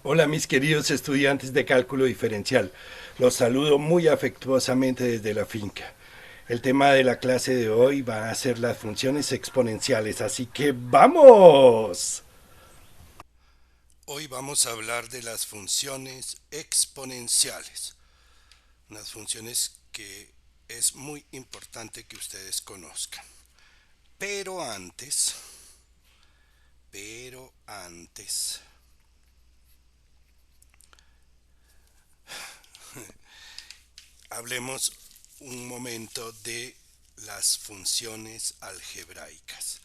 Hola mis queridos estudiantes de cálculo diferencial, los saludo muy afectuosamente desde la finca. El tema de la clase de hoy va a ser las funciones exponenciales, así que ¡vamos! Hoy vamos a hablar de las funciones exponenciales, unas funciones que es muy importante que ustedes conozcan. Pero antes, pero antes, hablemos un momento de las funciones algebraicas.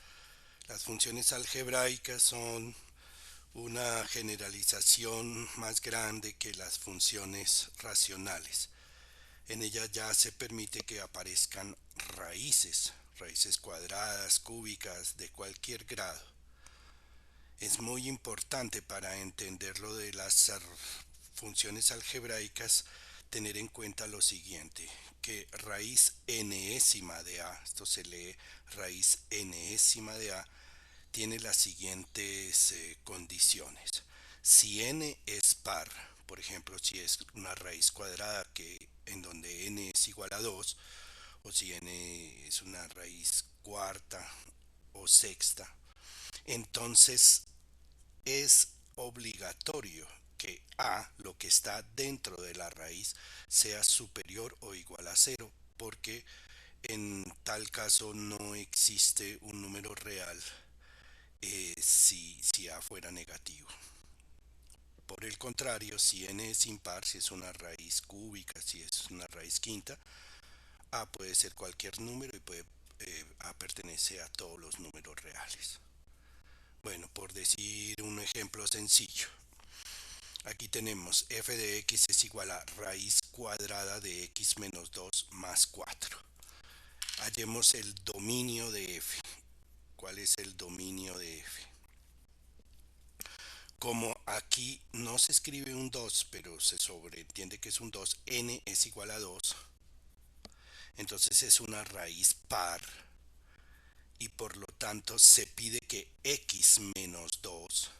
Las funciones algebraicas son una generalización más grande que las funciones racionales. En ellas ya se permite que aparezcan raíces, raíces cuadradas, cúbicas, de cualquier grado. Es muy importante para entender lo de las funciones algebraicas tener en cuenta lo siguiente, que raíz enésima de a, esto se lee raíz enésima de a, tiene las siguientes condiciones. Si n es par, por ejemplo, si es una raíz cuadrada que en donde n es igual a 2, o si n es una raíz cuarta o sexta, entonces es obligatorio que a, lo que está dentro de la raíz, sea superior o igual a cero, porque en tal caso no existe un número real si A fuera negativo. Por el contrario, si n es impar, si es una raíz cúbica, si es una raíz quinta, A puede ser cualquier número y A pertenece a todos los números reales. Bueno, por decir un ejemplo sencillo, aquí tenemos f de x es igual a raíz cuadrada de x menos 2 más 4. Hallemos el dominio de f. ¿Cuál es el dominio de f? Como aquí no se escribe un 2, pero se sobreentiende que es un 2, n es igual a 2, entonces es una raíz par y por lo tanto se pide que x menos 2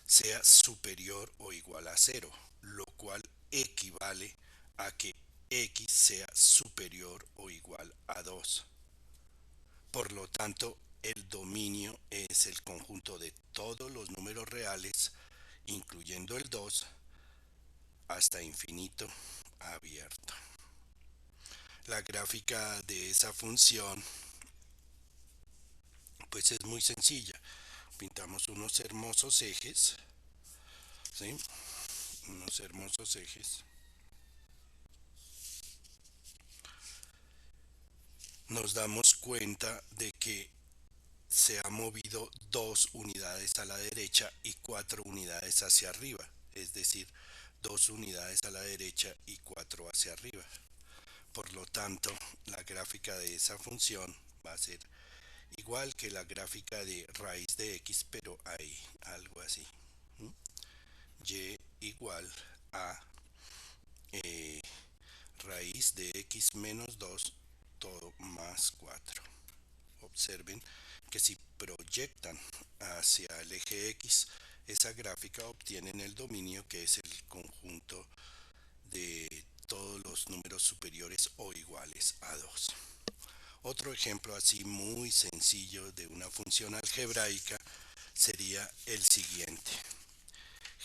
sea superior o igual a 0, lo cual equivale a que x sea superior o igual a 2. Por lo tanto, el dominio es el conjunto de todos los números reales, incluyendo el 2, hasta infinito abierto. La gráfica de esa función pues es muy sencilla. Pintamos unos hermosos ejes, ¿sí? Unos hermosos ejes. Nos damos cuenta de que se ha movido 2 unidades a la derecha y 4 unidades hacia arriba, es decir, 2 unidades a la derecha y 4 hacia arriba. Por lo tanto, la gráfica de esa función va a ser igual que la gráfica de raíz de x, pero hay algo así. Y igual a eh, raíz de x menos 2 todo más 4. Observen que si proyectan hacia el eje x, esa gráfica obtienen el dominio, que es el conjunto de todos los números superiores o iguales a 2. Otro ejemplo así muy sencillo de una función algebraica sería el siguiente.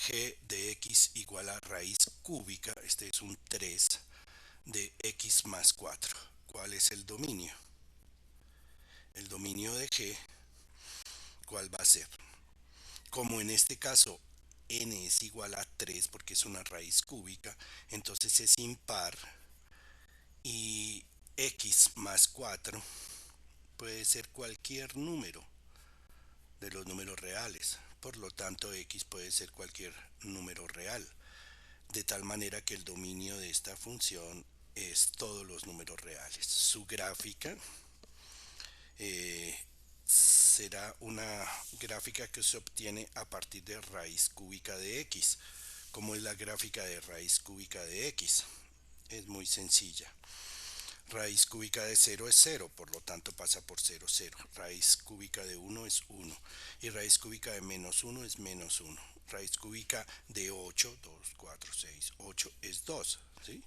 G de x igual a raíz cúbica, este es un 3, de x más 4. ¿Cuál es el dominio? El dominio de G, ¿cuál va a ser? Como en este caso n es igual a 3 porque es una raíz cúbica, entonces es impar y x más 4 puede ser cualquier número de los números reales. Por lo tanto, x puede ser cualquier número real, de tal manera que el dominio de esta función es todos los números reales. Su gráfica eh, será una gráfica que se obtiene a partir de raíz cúbica de x. ¿Cómo es la gráfica de raíz cúbica de x? Es muy sencilla. Raíz cúbica de 0 es 0, por lo tanto pasa por 0, 0. Raíz cúbica de 1 es 1. Y raíz cúbica de menos 1 es menos 1. Raíz cúbica de 8, 2, 4, 6, 8 es 2. ¿Sí?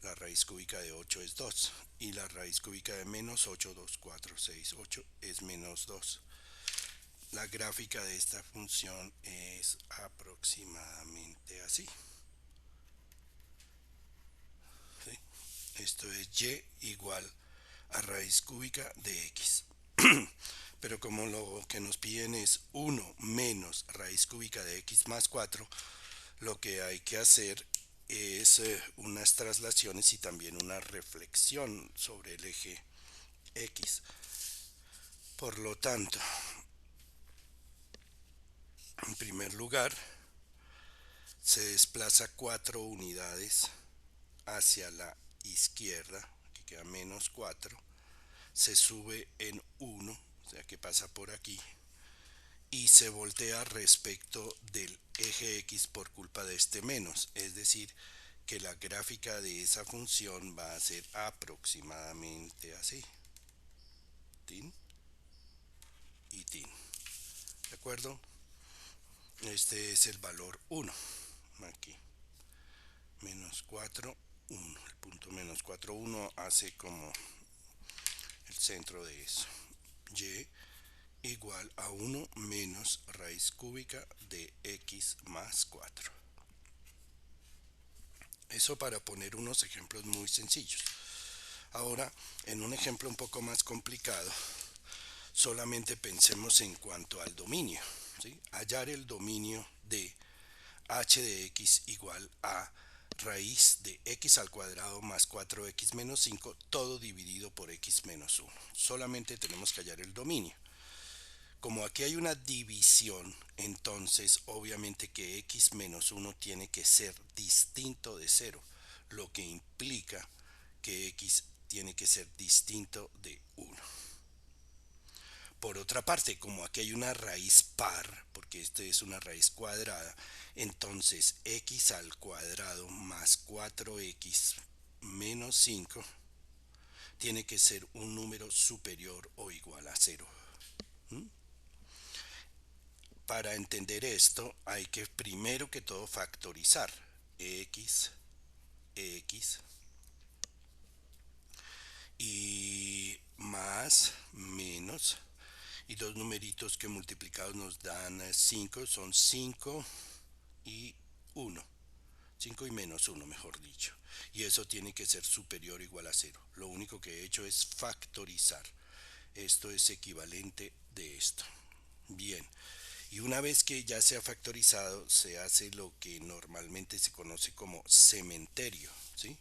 La raíz cúbica de 8 es 2. Y la raíz cúbica de menos 8, 2, 4, 6, 8 es menos 2. La gráfica de esta función es aproximadamente así. ¿Sí? Esto es y igual a raíz cúbica de x. Pero como lo que nos piden es 1 menos raíz cúbica de x más 4, lo que hay que hacer es unas traslaciones y también una reflexión sobre el eje x. Por lo tanto, en primer lugar, se desplaza 4 unidades hacia la izquierda, que queda menos 4, se sube en 1, o sea que pasa por aquí, y se voltea respecto del eje x por culpa de este menos, es decir, que la gráfica de esa función va a ser aproximadamente así, tin y tin, ¿de acuerdo? Este es el valor 1, aquí, menos 4, 1, el punto menos 4, 1 hace como el centro de eso, y igual a 1 menos raíz cúbica de x más 4. Eso para poner unos ejemplos muy sencillos. Ahora, en un ejemplo un poco más complicado, solamente pensemos en cuanto al dominio. ¿Sí? Hallar el dominio de h de x igual a raíz de x al cuadrado más 4x menos 5, todo dividido por x menos 1. Solamente tenemos que hallar el dominio. Como aquí hay una división, entonces obviamente que x menos 1 tiene que ser distinto de 0, lo que implica que x tiene que ser distinto de 1. Por otra parte, como aquí hay una raíz par, porque esta es una raíz cuadrada, entonces x al cuadrado más 4x menos 5 tiene que ser un número superior o igual a 0. ¿Mm? Para entender esto hay que primero que todo factorizar x, x y más menos, y dos numeritos que multiplicados nos dan 5, son 5 y 1, 5 y menos 1 mejor dicho, y eso tiene que ser superior o igual a 0. Lo único que he hecho es factorizar. Esto es equivalente de esto. Bien, y una vez que ya se ha factorizado, se hace lo que normalmente se conoce como cementerio, ¿sí?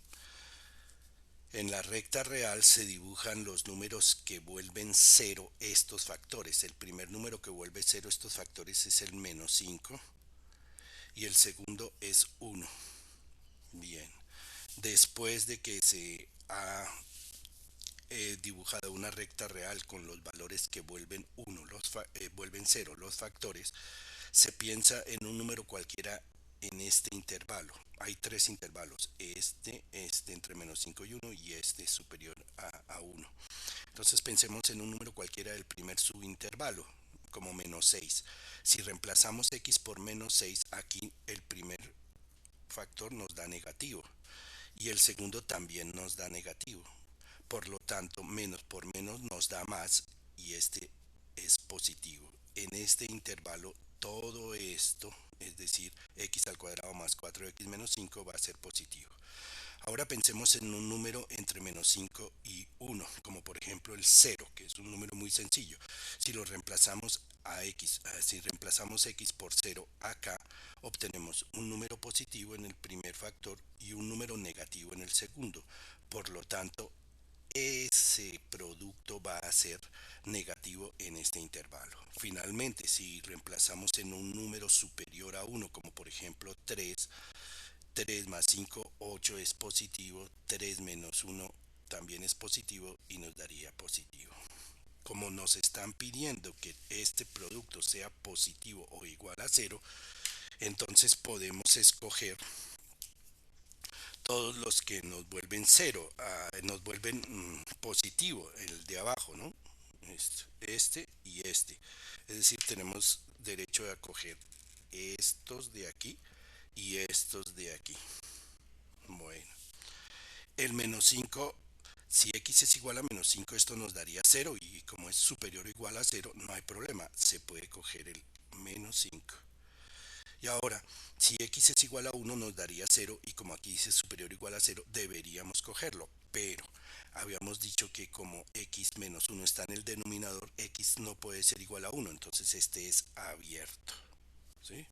En la recta real se dibujan los números que vuelven cero estos factores. El primer número que vuelve cero estos factores es el menos 5 y el segundo es 1. Bien, después de que se ha dibujado una recta real con los valores que vuelven 1, vuelven 0, los factores, se piensa en un número cualquiera en este intervalo. Hay tres intervalos, este entre menos 5 y 1 y este superior a 1. Entonces pensemos en un número cualquiera del primer subintervalo, como menos 6. Si reemplazamos x por menos 6, aquí el primer factor nos da negativo y el segundo también nos da negativo. Por lo tanto, menos por menos nos da más y este es positivo. En este intervalo todo esto, es decir, x al cuadrado más 4x menos 5 va a ser positivo. Ahora pensemos en un número entre menos 5 y 1, como por ejemplo el 0, que es un número muy sencillo. Si lo reemplazamos a x, si reemplazamos x por 0 acá, obtenemos un número positivo en el primer factor y un número negativo en el segundo. Por lo tanto, ese producto va a ser negativo en este intervalo. Finalmente, si reemplazamos en un número superior a 1, como por ejemplo 3, 3 más 5, 8 es positivo, 3 menos 1 también es positivo y nos daría positivo. Como nos están pidiendo que este producto sea positivo o igual a 0, entonces podemos escoger todos los que nos vuelven cero, nos vuelven positivo, el de abajo, ¿no? Este y este. Es decir, tenemos derecho a coger estos de aquí y estos de aquí. Bueno, el menos 5, si x es igual a menos 5, esto nos daría cero, y como es superior o igual a cero, no hay problema, se puede coger el menos 5. Y ahora, si x es igual a 1 nos daría cero, y como aquí dice superior o igual a cero, deberíamos cogerlo. Pero habíamos dicho que como x menos 1 está en el denominador, x no puede ser igual a 1, entonces este es abierto. ¿Sí?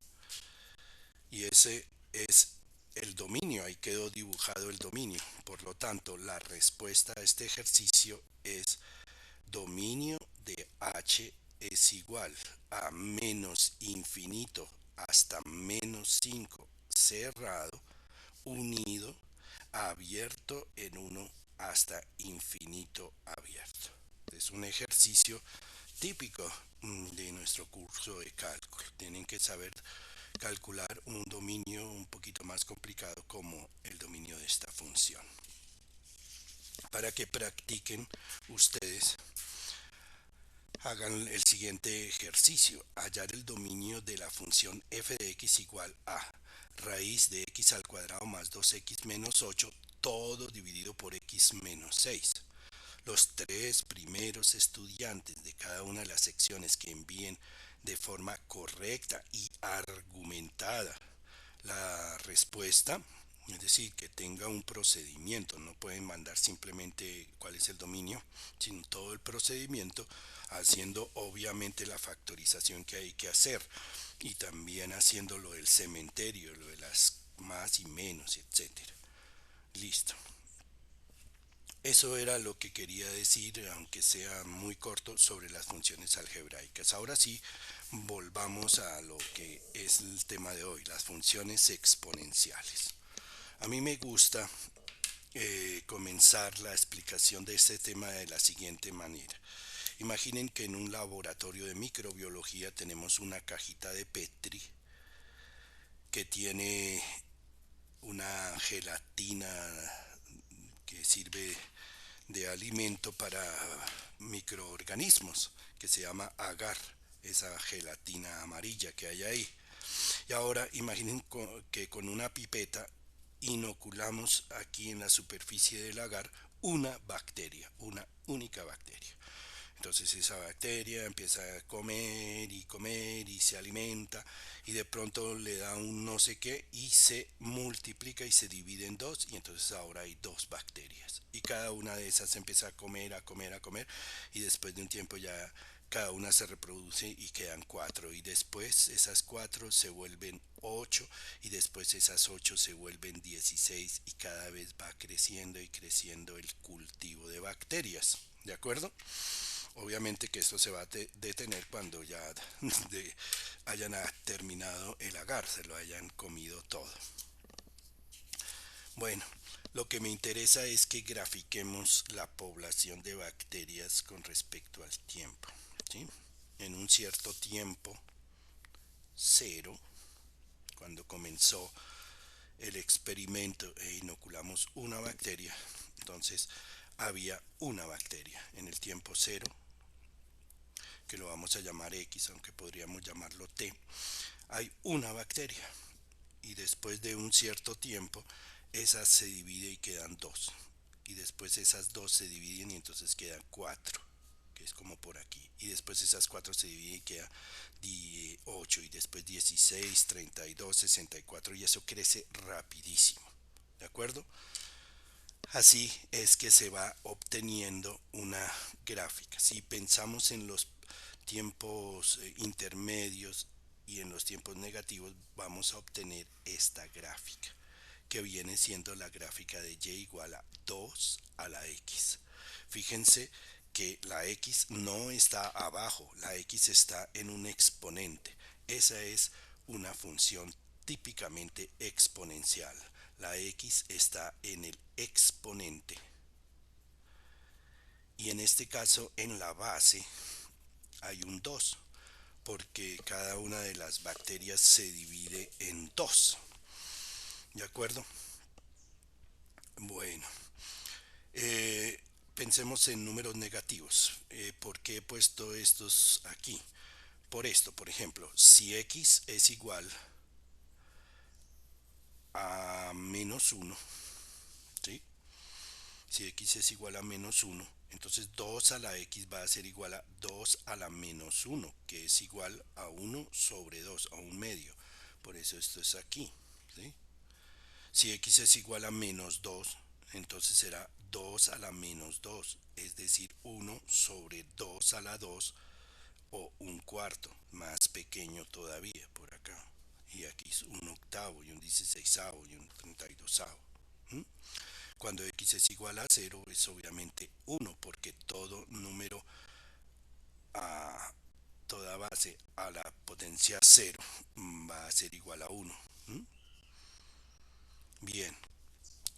Y ese es el dominio, ahí quedó dibujado el dominio. Por lo tanto, la respuesta a este ejercicio es dominio de h es igual a menos infinito hasta menos 5 cerrado unido abierto en 1 hasta infinito abierto. Es un ejercicio típico de nuestro curso de cálculo. Tienen que saber calcular un dominio un poquito más complicado como el dominio de esta función. Para que practiquen ustedes, hagan el siguiente ejercicio: hallar el dominio de la función f de x igual a raíz de x al cuadrado más 2x menos 8, todo dividido por x menos 6. Los tres primeros estudiantes de cada una de las secciones que envíen de forma correcta y argumentada la respuesta, es decir, que tenga un procedimiento, no pueden mandar simplemente cuál es el dominio, sino todo el procedimiento, haciendo obviamente la factorización que hay que hacer, y también haciendo lo del cementerio, lo de las más y menos, etcétera. Listo. Eso era lo que quería decir, aunque sea muy corto, sobre las funciones algebraicas. Ahora sí, volvamos a lo que es el tema de hoy, las funciones exponenciales. A mí me gusta comenzar la explicación de este tema de la siguiente manera. Imaginen que en un laboratorio de microbiología tenemos una cajita de Petri que tiene una gelatina que sirve de alimento para microorganismos, que se llama agar, esa gelatina amarilla que hay ahí. Y ahora imaginen que con una pipeta inoculamos aquí en la superficie del agar una bacteria, una única bacteria. Entonces esa bacteria empieza a comer y se alimenta, y de pronto le da un no sé qué y se multiplica y se divide en dos, y entonces ahora hay dos bacterias. Y cada una de esas empieza a comer, y después de un tiempo ya cada una se reproduce y quedan cuatro, y después esas cuatro se vuelven ocho, y después esas ocho se vuelven 16, y cada vez va creciendo y creciendo el cultivo de bacterias. ¿De acuerdo? Obviamente que esto se va a detener cuando ya hayan terminado el agar, se lo hayan comido todo. Bueno, lo que me interesa es que grafiquemos la población de bacterias con respecto al tiempo, ¿sí? En un cierto tiempo cero, cuando comenzó el experimento e inoculamos una bacteria, entonces había una bacteria en el tiempo cero, que lo vamos a llamar X, aunque podríamos llamarlo T. Hay una bacteria, y después de un cierto tiempo esa se divide y quedan dos, y después esas dos se dividen y entonces quedan cuatro, que es como por aquí, y después esas cuatro se dividen y queda 8, y después 16, 32, 64, y eso crece rapidísimo. ¿De acuerdo? Así es que se va obteniendo una gráfica. Si pensamos en los tiempos intermedios y en los tiempos negativos, vamos a obtener esta gráfica, que viene siendo la gráfica de y igual a 2 a la x. Fíjense que la x no está abajo, la x está en un exponente. Esa es una función típicamente exponencial. La x está en el exponente, y en este caso en la base hay un 2, porque cada una de las bacterias se divide en dos. ¿De acuerdo? Bueno, eh, pensemos en números negativos. ¿Por qué he puesto estos aquí? Por esto, por ejemplo, si x es igual a menos uno, ¿sí? Si x es igual a menos uno, entonces 2 a la x va a ser igual a 2 a la menos uno, que es igual a uno sobre 2, a un medio. Por eso esto es aquí, ¿sí? Si x es igual a menos 2, entonces será 2 a la menos 2, es decir, uno sobre 2 a la 2 o un cuarto, más pequeño todavía por acá. Y aquí es un octavo y un 16avo y un 32avo. ¿Mm? Cuando x es igual a cero es obviamente uno, porque todo número a toda base a la potencia cero va a ser igual a uno. ¿Mm? Bien,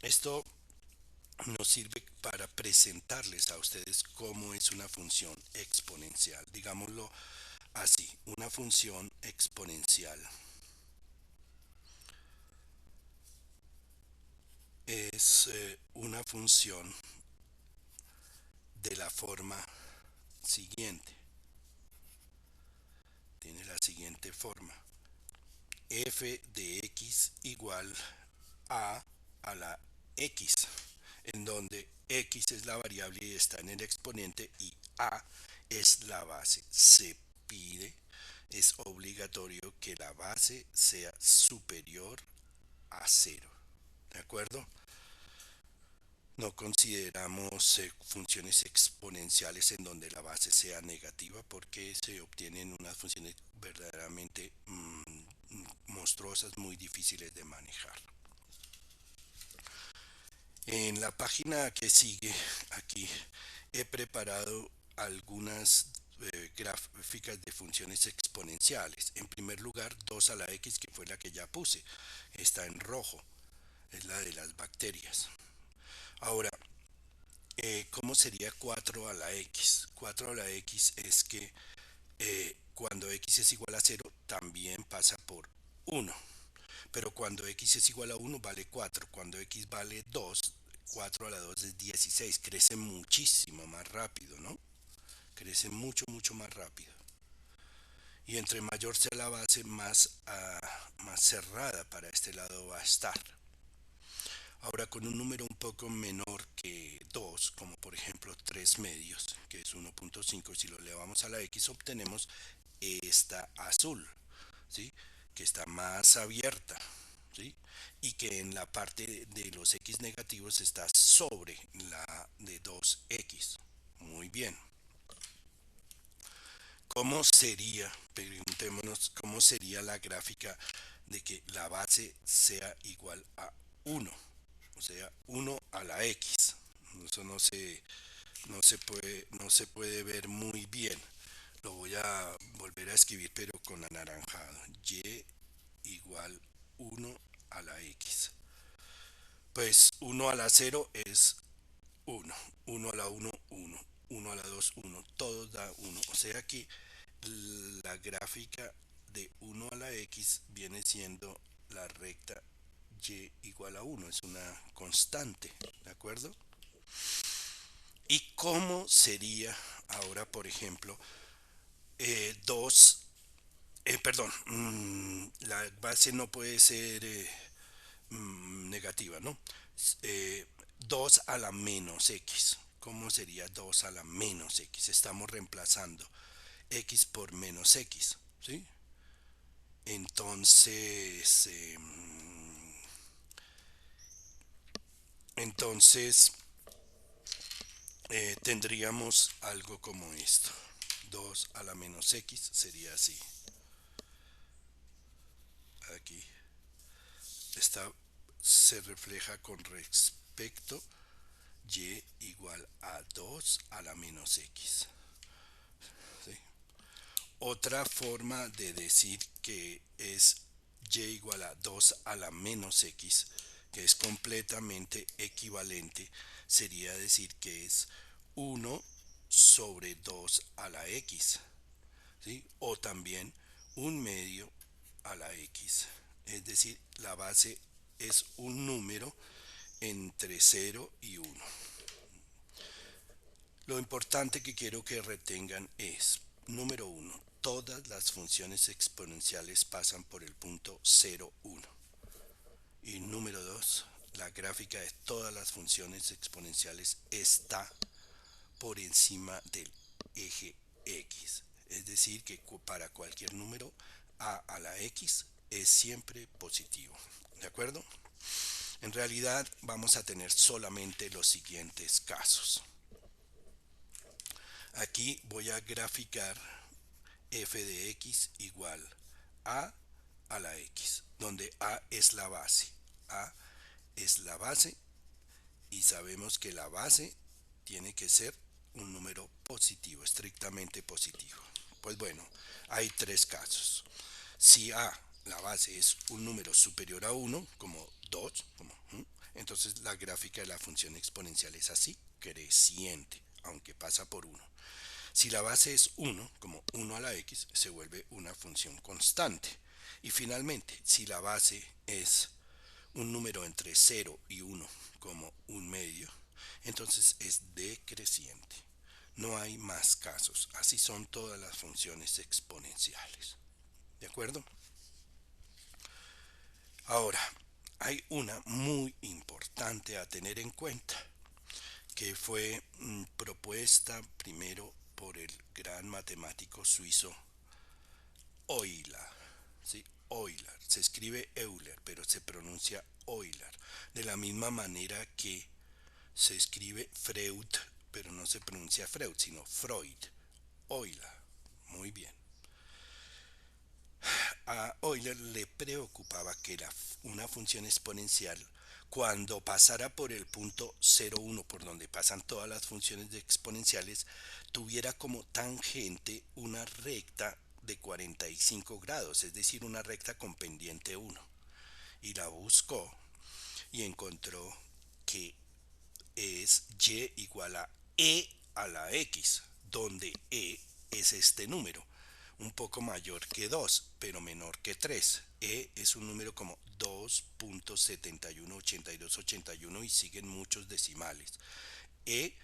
esto nos sirve para presentarles a ustedes cómo es una función exponencial. Digámoslo así, una función exponencial es una función de la forma siguiente. Tiene la siguiente forma. F de x igual a la x, en donde x es la variable y está en el exponente y a es la base. Se pide, es obligatorio que la base sea superior a cero. ¿De acuerdo? No consideramos funciones exponenciales en donde la base sea negativa porque se obtienen unas funciones verdaderamente monstruosas, muy difíciles de manejar. En la página que sigue aquí he preparado algunas gráficas de funciones exponenciales. En primer lugar, 2 a la x, que fue la que ya puse, está en rojo, es la de las bacterias. Ahora, ¿cómo sería 4 a la x? 4 a la x es que cuando x es igual a cero también pasa por uno. Pero cuando x es igual a uno vale 4. Cuando x vale 2, 4 a la 2 es 16. Crece muchísimo más rápido, ¿no? Crece mucho, mucho más rápido. Y entre mayor sea la base, más cerrada para este lado va a estar. Ahora con un número un poco menor que 2, como por ejemplo 3 medios, que es 1.5, si lo elevamos a la x obtenemos esta azul, ¿sí? Que está más abierta, ¿sí? Y que en la parte de los x negativos está sobre la de 2x. Muy bien. ¿Cómo sería, preguntémonos, cómo sería la gráfica de que la base sea igual a uno? O sea, uno a la x. Eso no se puede ver muy bien. Lo voy a volver a escribir pero con anaranjado. Y igual uno a la x. Pues uno a la cero es uno, uno a la uno uno, uno a la 2 uno, todo da uno. O sea que la gráfica de uno a la x viene siendo la recta y igual a uno, es una constante, ¿de acuerdo? ¿Y cómo sería ahora, por ejemplo, 2, perdón, la base no puede ser negativa, ¿no? Eh, 2 a la menos x. ¿Cómo sería 2 a la menos x? Estamos reemplazando x por menos x, ¿sí? Entonces, entonces tendríamos algo como esto. 2 a la menos x sería así. Aquí está, se refleja con respecto y igual a 2 a la menos x. ¿Sí? Otra forma de decir que es y igual a 2 a la menos x, que es completamente equivalente, sería decir que es uno sobre 2 a la x, ¿sí? O también un medio a la x. Es decir, la base es un número entre 0 y 1. Lo importante que quiero que retengan es, número 1, todas las funciones exponenciales pasan por el punto 0, 1. Y número 2, la gráfica de todas las funciones exponenciales está por encima del eje X. Es decir, que para cualquier número a la X es siempre positivo. ¿De acuerdo? En realidad vamos a tener solamente los siguientes casos. Aquí voy a graficar f de x igual a la x, donde a es la base. A es la base y sabemos que la base tiene que ser un número positivo, estrictamente positivo. Pues bueno, hay tres casos. Si a, la base, es un número superior a 1, como 2, entonces la gráfica de la función exponencial es así, creciente, aunque pasa por 1. Si la base es 1, como 1 a la x, se vuelve una función constante. Y finalmente, si la base es un número entre 0 y 1, como un medio, entonces es decreciente. No hay más casos. Así son todas las funciones exponenciales. ¿De acuerdo? Ahora, hay una muy importante a tener en cuenta, que fue propuesta primero por el gran matemático suizo Euler. ¿Sí? Euler. Se escribe Euler, pero se pronuncia Euler. De la misma manera que se escribe Freud, pero no se pronuncia Freud, sino Freud. Euler. Muy bien. A Euler le preocupaba que una función exponencial, cuando pasara por el punto 0, 1, por donde pasan todas las funciones exponenciales, tuviera como tangente una recta de 45 grados, es decir, una recta con pendiente 1. Y la buscó y encontró que es y igual a e a la x, donde e es este número, un poco mayor que 2, pero menor que 3. E es un número como 2.718281 y siguen muchos decimales. E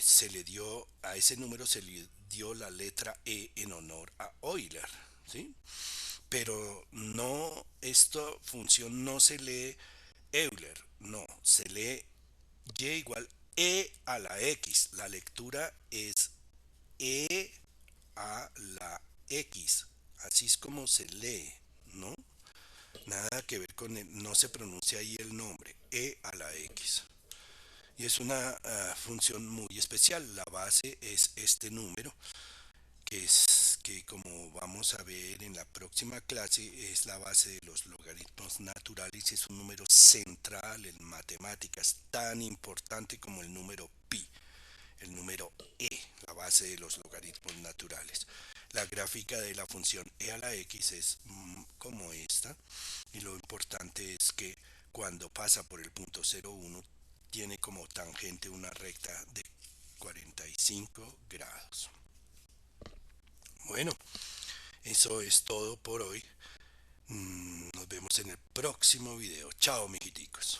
se le dio a ese número, se le dio la letra E en honor a Euler, ¿sí? Pero no, esta función no se lee Euler, no, se lee y igual e a la x. La lectura es e a la x. Así es como se lee, ¿no? Nada que ver con el, no se pronuncia ahí el nombre, e a la x. Y es una función muy especial. La base es este número, que como vamos a ver en la próxima clase es la base de los logaritmos naturales y es un número central en matemáticas, tan importante como el número pi, el número e, la base de los logaritmos naturales. La gráfica de la función e a la x es como esta, y lo importante es que cuando pasa por el punto 0, 1 tiene como tangente una recta de 45 grados. Bueno, eso es todo por hoy. Nos vemos en el próximo video. Chao, mijiticos.